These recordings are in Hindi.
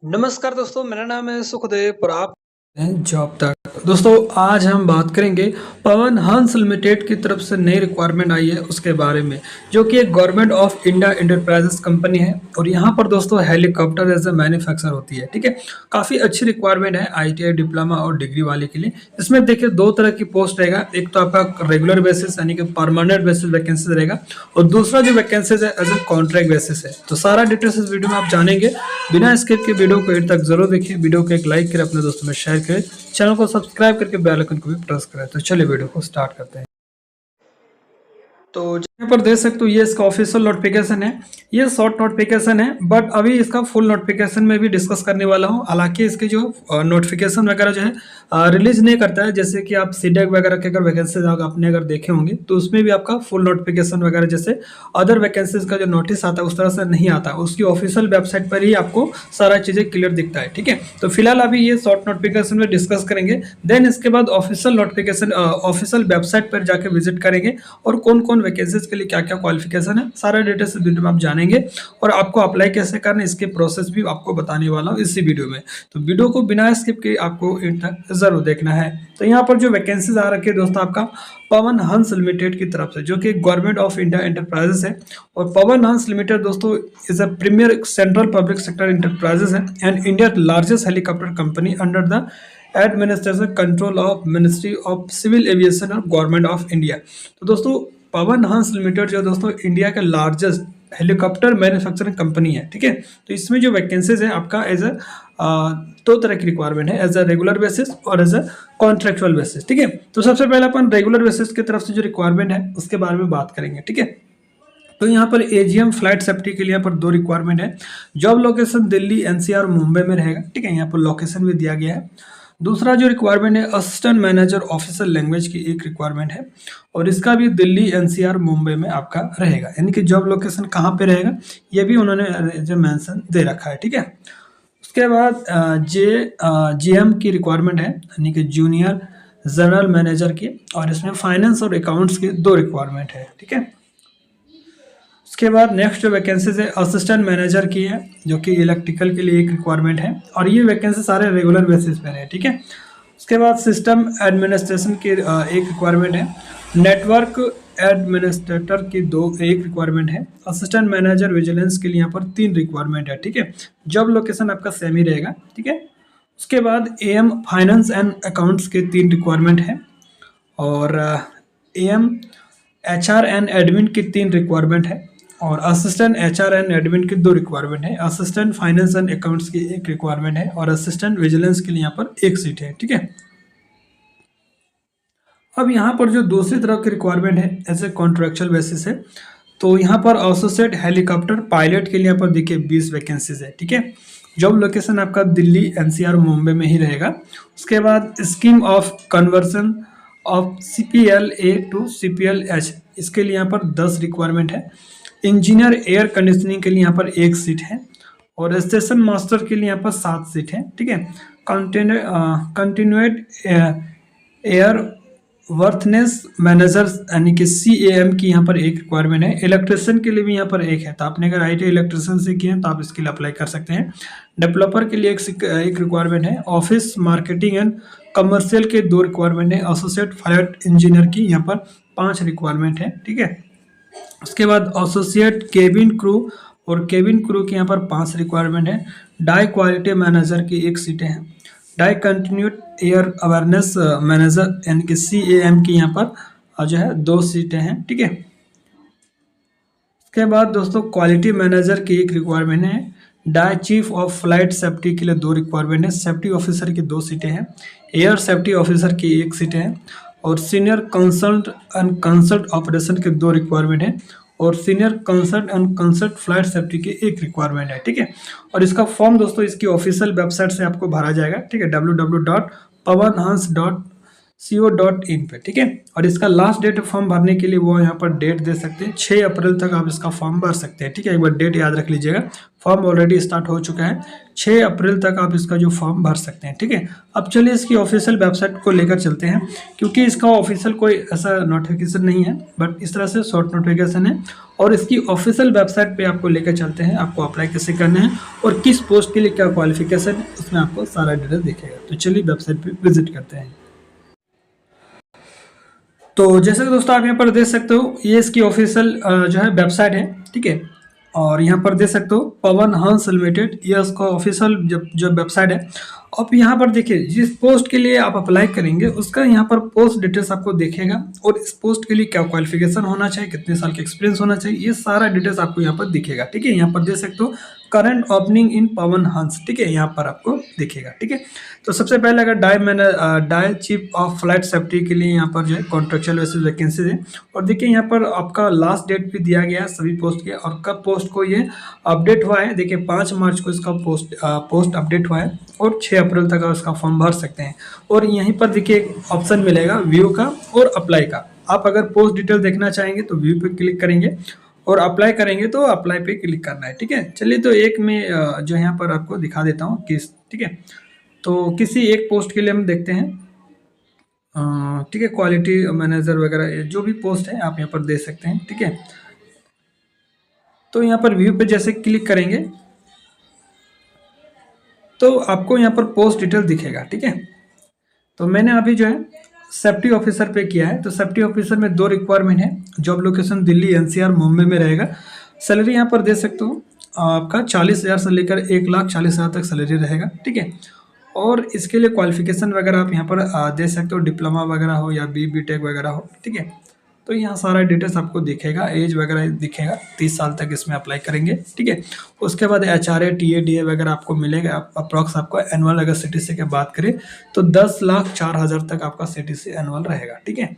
नमस्कार दोस्तों, मेरा नाम है सुखदेव और आप हैं जॉब तक। दोस्तों आज हम बात करेंगे पवन हंस लिमिटेड की तरफ से नई रिक्वायरमेंट आई है उसके बारे में, जो कि एक government of India enterprises company है और यहाँ पर दोस्तों हेलीकॉप्टर एज ए मैन्युफैक्चर होती है। ठीक है, काफ़ी अच्छी रिक्वायरमेंट है आईटीआई डिप्लोमा और डिग्री वाले के लिए। इसमें देखिए दो तरह की पोस्ट रहेगा, एक तो आपका रेगुलर बेसिस यानी कि परमानेंट बेसिस वैकेंसी रहेगा और दूसरा जो वैकेंसीज है एज ए कॉन्ट्रैक्ट बेसिस है। तो सारा डिटेल्स इस वीडियो में आप जानेंगे। बिना स्किप के वीडियो को एंड तक जरूर देखिए, वीडियो को एक लाइक करें, अपने दोस्तों में शेयर करें, चैनल को सब्सक्राइब करके बेल आइकन को भी प्रेस करें। तो चलिए वीडियो को स्टार्ट करते हैं। तो यहाँ पर देख सकते हो ये इसका ऑफिशियल नोटिफिकेशन है, ये शॉर्ट नोटिफिकेशन है बट अभी इसका फुल नोटिफिकेशन में भी डिस्कस करने वाला हूँ। हालांकि इसकी जो नोटिफिकेशन वगैरह जो है रिलीज नहीं करता है, जैसे कि आप सीडेक वगैरह के अगर वैकेंसीज आपने अगर देखे होंगे तो उसमें भी आपका फुल नोटिफिकेशन वगैरह जैसे अदर वैकेंसीज का जो नोटिस आता है उस तरह से नहीं आता, उसकी ऑफिशियल वेबसाइट पर ही आपको सारा चीज़ें क्लियर दिखता है। ठीक है, तो फिलहाल अभी ये शॉर्ट नोटिफिकेशन में डिस्कस करेंगे, देन इसके बाद ऑफिशियल नोटिफिकेशन ऑफिशियल वेबसाइट पर जाकर विजिट करेंगे और कौन कौन वैकेंसीज के लिए क्या क्या क्वालिफिकेशन है सारा डिटेल्स वीडियो में आप जानेंगे और आपको अप्लाई कैसे करना है इसके प्रोसेस भी आपको बताने वाला हूँ इसी वीडियो में। तो वीडियो को बिना स्किप के आपको एंड तक जरूर देखना है। तो यहाँ पर जो वैकेंसीज आ रखी है दोस्तों आपका पवन हंस लिमिटेड की तरफ से, जो कि गवर्नमेंट ऑफ इंडिया एंटरप्राइजेस है। और पवन हंस लिमिटेड दोस्तों is a premier central public sector enterprises है and India largest helicopter company under the administration control of ministry of civil aviation और गवर्नमेंट ऑफ इंडिया। तो दोस्तों पवन हंस लिमिटेड जो दोस्तों इंडिया का लार्जेस्ट हेलीकॉप्टर मैन्युफैक्चरिंग कंपनी है। ठीक है, तो इसमें जो वैकेंसीज है आपका एज अ दो तरह की रिक्वायरमेंट है, एज अ रेगुलर बेसिस और एज अ कॉन्ट्रेक्चुअल बेसिस। ठीक है, तो सबसे पहले अपन रेगुलर बेसिस की तरफ से जो रिक्वायरमेंट है उसके बारे में बात करेंगे। ठीक है, तो यहाँ पर एजीएम फ्लाइट सेफ्टी के लिए यहाँ पर दो रिक्वायरमेंट है। Job location Delhi NCR Mumbai में रहेगा। ठीक है, यहाँ पर लोकेशन भी दिया गया है। दूसरा जो रिक्वायरमेंट है असिस्टेंट मैनेजर ऑफिशियल लैंग्वेज की एक रिक्वायरमेंट है और इसका भी दिल्ली एनसीआर मुंबई में आपका रहेगा, यानी कि जॉब लोकेशन कहाँ पे रहेगा ये भी उन्होंने जो मेंशन दे रखा है। ठीक है, उसके बाद जीएम की रिक्वायरमेंट है यानी कि जूनियर जनरल मैनेजर की, और इसमें फाइनेंस और अकाउंट्स की दो रिक्वायरमेंट है। ठीक है, उसके बाद नेक्स्ट जो वैकेंसीज है असिस्टेंट मैनेजर की है, जो कि इलेक्ट्रिकल के लिए एक रिक्वायरमेंट है और ये वैकेंसी सारे रेगुलर बेसिस पर है। ठीक है, उसके बाद सिस्टम एडमिनिस्ट्रेशन की एक रिक्वायरमेंट है, नेटवर्क एडमिनिस्ट्रेटर की एक रिक्वायरमेंट है, असिस्टेंट मैनेजर विजिलेंस के लिए यहाँ पर तीन रिक्वायरमेंट है। ठीक है, जॉब लोकेशन आपका सेम ही रहेगा। ठीक है, उसके बाद एएम फाइनेंस एंड अकाउंट्स के तीन रिक्वायरमेंट है और एएम एचआर एंड एडमिन की तीन रिक्वायरमेंट है और असिस्टेंट एचआर एंड एडमिन की दो रिक्वायरमेंट है, असिस्टेंट फाइनेंस एंड अकाउंट्स की एक रिक्वायरमेंट है और असिस्टेंट विजिलेंस के लिए यहाँ पर एक सीट है। ठीक है, अब यहाँ पर जो दूसरी तरफ की रिक्वायरमेंट है एज ए कॉन्ट्रेक्चुअल बेसिस है, तो यहाँ पर एसोसिएट हेलीकॉप्टर पायलट के लिए यहाँ पर देखिए 20 वैकेंसीज है। ठीक है, जॉब लोकेशन आपका दिल्ली एनसीआर मुंबई में ही रहेगा। उसके बाद scheme of conversion of CPL-A to CPL-H, इसके लिए यहाँ पर 10 रिक्वायरमेंट है। इंजीनियर एयर कंडीशनिंग के लिए यहाँ पर एक सीट है और स्टेशन मास्टर के लिए यहाँ पर 7 सीट है। ठीक है, कंटिन्यूड एयर वर्थनेस मैनेजर यानी कि CAM की यहाँ पर एक रिक्वायरमेंट है। इलेक्ट्रिशियन के लिए भी यहाँ पर एक है, तो आपने अगर IT इलेक्ट्रिशियन से किए हैं तो आप इसके लिए अप्लाई कर सकते हैं। डेवलपर के लिए एक रिक्वायरमेंट है। ऑफिस मार्केटिंग एंड कमर्शियल के दो रिक्वायरमेंट है। एसोसिएट फ्लाइट इंजीनियर की यहाँ पर 5 रिक्वायरमेंट है। ठीक है, उसके बाद एसोसिएट केबिन क्रू और केबिन क्रू की यहाँ पर 5 रिक्वायरमेंट है। डाई क्वालिटी मैनेजर की एक सीटें हैं। The continued air awareness manager यानी कि CAM की यहाँ पर जो है 2 सीटें हैं। ठीक है, उसके बाद दोस्तों क्वालिटी मैनेजर की एक रिक्वायरमेंट है। The chief of flight safety के लिए 2 रिक्वायरमेंट है। सेफ्टी ऑफिसर की 2 सीटें हैं। एयर सेफ्टी ऑफिसर की एक सीटें हैं और senior consult and consult operation के 2 रिक्वायरमेंट हैं और senior consult and consult flight safety की एक रिक्वायरमेंट है। ठीक है, और इसका फॉर्म दोस्तों इसकी ऑफिशियल वेबसाइट से आपको भरा जाएगा। ठीक है, www.pawanhans .co.in पे, ठीक है। और इसका लास्ट डेट फॉर्म भरने के लिए वो यहाँ पर डेट दे सकते हैं, 6 अप्रैल तक आप इसका फॉर्म भर सकते हैं, ठीक है। एक बार डेट याद रख लीजिएगा, फॉर्म ऑलरेडी स्टार्ट हो चुका है, 6 अप्रैल तक आप इसका जो फॉर्म भर सकते हैं, ठीक है। अब चलिए इसकी ऑफिशियल वेबसाइट को लेकर चलते हैं, क्योंकि इसका ऑफिशियल कोई ऐसा नोटिफिकेशन नहीं है, बट इस तरह से शॉर्ट नोटिफिकेशन है। और इसकी ऑफिशियल वेबसाइट पे आपको लेकर चलते हैं, आपको अप्लाई कैसे करना है और किस पोस्ट के लिए क्या क्वालिफिकेशन है, उसमें आपको सारा डिटेल दिखेगा। तो चलिए वेबसाइट पे विजिट करते हैं। तो जैसे कि दोस्तों आप यहाँ पर देख सकते हो, ये इसकी ऑफिशियल जो है वेबसाइट है, ठीक है। और यहाँ पर देख सकते हो पवन हंस लिमिटेड, ये उसका ऑफिशियल जो वेबसाइट है। अब यहाँ पर देखिए, जिस पोस्ट के लिए आप अप्लाई करेंगे उसका यहाँ पर पोस्ट डिटेल्स आपको दिखेगा, और इस पोस्ट के लिए क्या क्वालिफिकेशन होना चाहिए, कितने साल का एक्सपीरियंस होना चाहिए, ये सारा डिटेल्स आपको यहाँ पर दिखेगा, ठीक है। यहाँ पर देख सकते हो current opening in Pawan Hans, ठीक है, यहाँ पर आपको दिखेगा, ठीक है। तो सबसे पहले अगर the chief of flight safety के लिए यहाँ पर जो है कॉन्ट्रेक्चुअल बेसिस वैकेंसी है। और देखिए यहाँ पर आपका लास्ट डेट भी दिया गया है सभी पोस्ट के, और कब पोस्ट को ये अपडेट हुआ है, देखिए 5 मार्च को इसका पोस्ट अपडेट हुआ है, और 6 अप्रैल तक आप इसका फॉर्म भर सकते हैं। और यहीं पर देखिए एक ऑप्शन मिलेगा व्यू का और अप्लाई का। आप अगर पोस्ट डिटेल देखना चाहेंगे तो व्यू पे क्लिक करेंगे, और अप्लाई करेंगे तो अप्लाई पे क्लिक करना है, ठीक है। चलिए तो एक में जो यहाँ पर आपको दिखा देता हूँ किस, ठीक है। तो किसी एक पोस्ट के लिए हम देखते हैं, ठीक है, क्वालिटी मैनेजर वगैरह जो भी पोस्ट है आप यहाँ पर दे सकते हैं, ठीक है। तो यहाँ पर व्यू पे जैसे क्लिक करेंगे तो आपको यहाँ पर पोस्ट डिटेल दिखेगा, ठीक है। तो मैंने अभी जो है सेफ्टी ऑफिसर पे किया है। तो सेफ्टी ऑफिसर में 2 रिक्वायरमेंट है, job location Delhi NCR Mumbai में रहेगा। सैलरी यहाँ पर दे सकते हो आपका 40,000 से लेकर 1,40,000 तक सैलरी रहेगा, ठीक है। और इसके लिए क्वालिफिकेशन वगैरह आप यहाँ पर दे सकते हो, डिप्लोमा वगैरह हो या बी.टेक वगैरह हो, ठीक है। तो यहाँ सारा डिटेल्स आपको दिखेगा, एज वगैरह दिखेगा, 30 साल तक इसमें अप्लाई करेंगे, ठीक है। उसके बाद HRA TADA वगैरह आपको मिलेगा। अप्रॉक्स आपको एनुअल अगर CTC की बात करें तो 10,04,000 तक आपका CTC एनुअल रहेगा, ठीक है।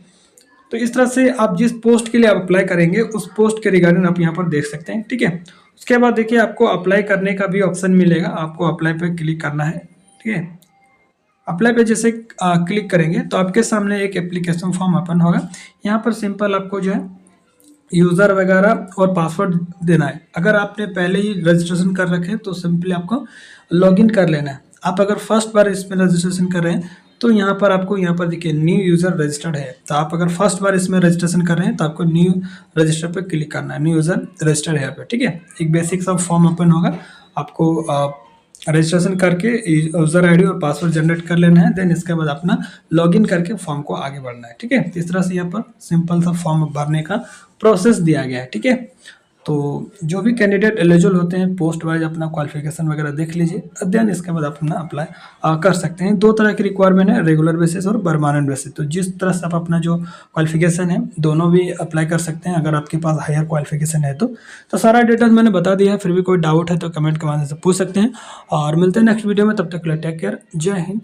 तो इस तरह से आप जिस पोस्ट के लिए आप अप्लाई करेंगे उस पोस्ट के रिगार्डिंग आप यहाँ पर देख सकते हैं, ठीक है। उसके बाद देखिए आपको अप्लाई करने का भी ऑप्शन मिलेगा, आपको अप्लाई पे क्लिक करना है, ठीक है। अप्लाई पे जैसे क्लिक करेंगे तो आपके सामने एक एप्लीकेशन फॉर्म ओपन होगा। यहाँ पर सिंपल आपको जो है यूज़र वगैरह और पासवर्ड देना है। अगर आपने पहले ही रजिस्ट्रेशन कर रखे हैं तो सिंपली आपको लॉगिन कर लेना है। आप अगर फर्स्ट बार इसमें रजिस्ट्रेशन कर रहे हैं तो यहाँ पर आपको यहाँ पर देखिए न्यू यूज़र रजिस्टर्ड है। तो आप अगर फर्स्ट बार इसमें रजिस्ट्रेशन कर रहे हैं तो आपको न्यू रजिस्टर पर क्लिक करना है, न्यू यूज़र रजिस्टर्ड है यहाँ पर, ठीक है। एक बेसिक सा फॉर्म ओपन होगा, आपको रजिस्ट्रेशन करके यूज़र आईडी और पासवर्ड जनरेट कर लेना है। देन इसके बाद अपना लॉगिन करके फॉर्म को आगे बढ़ना है, ठीक है। इस तरह से यहाँ पर सिंपल सा फॉर्म भरने का प्रोसेस दिया गया है, ठीक है। तो जो भी कैंडिडेट एलिजिबल होते हैं पोस्ट वाइज अपना क्वालिफिकेशन वगैरह देख लीजिए, देन इसके बाद अपना अप्लाई कर सकते हैं। 2 तरह की रिक्वायरमेंट है, रेगुलर बेसिस और परमानेंट बेसिस। तो जिस तरह से आप अपना जो क्वालिफिकेशन है दोनों भी अप्लाई कर सकते हैं, अगर आपके पास हायर क्वालिफिकेशन है तो सारा डिटेल्स मैंने बता दिया है। फिर भी कोई डाउट है तो कमेंट के माध्यम से पूछ सकते हैं, और मिलते हैं नेक्स्ट वीडियो में। तब तक के लिए टेक केयर, जय हिंद।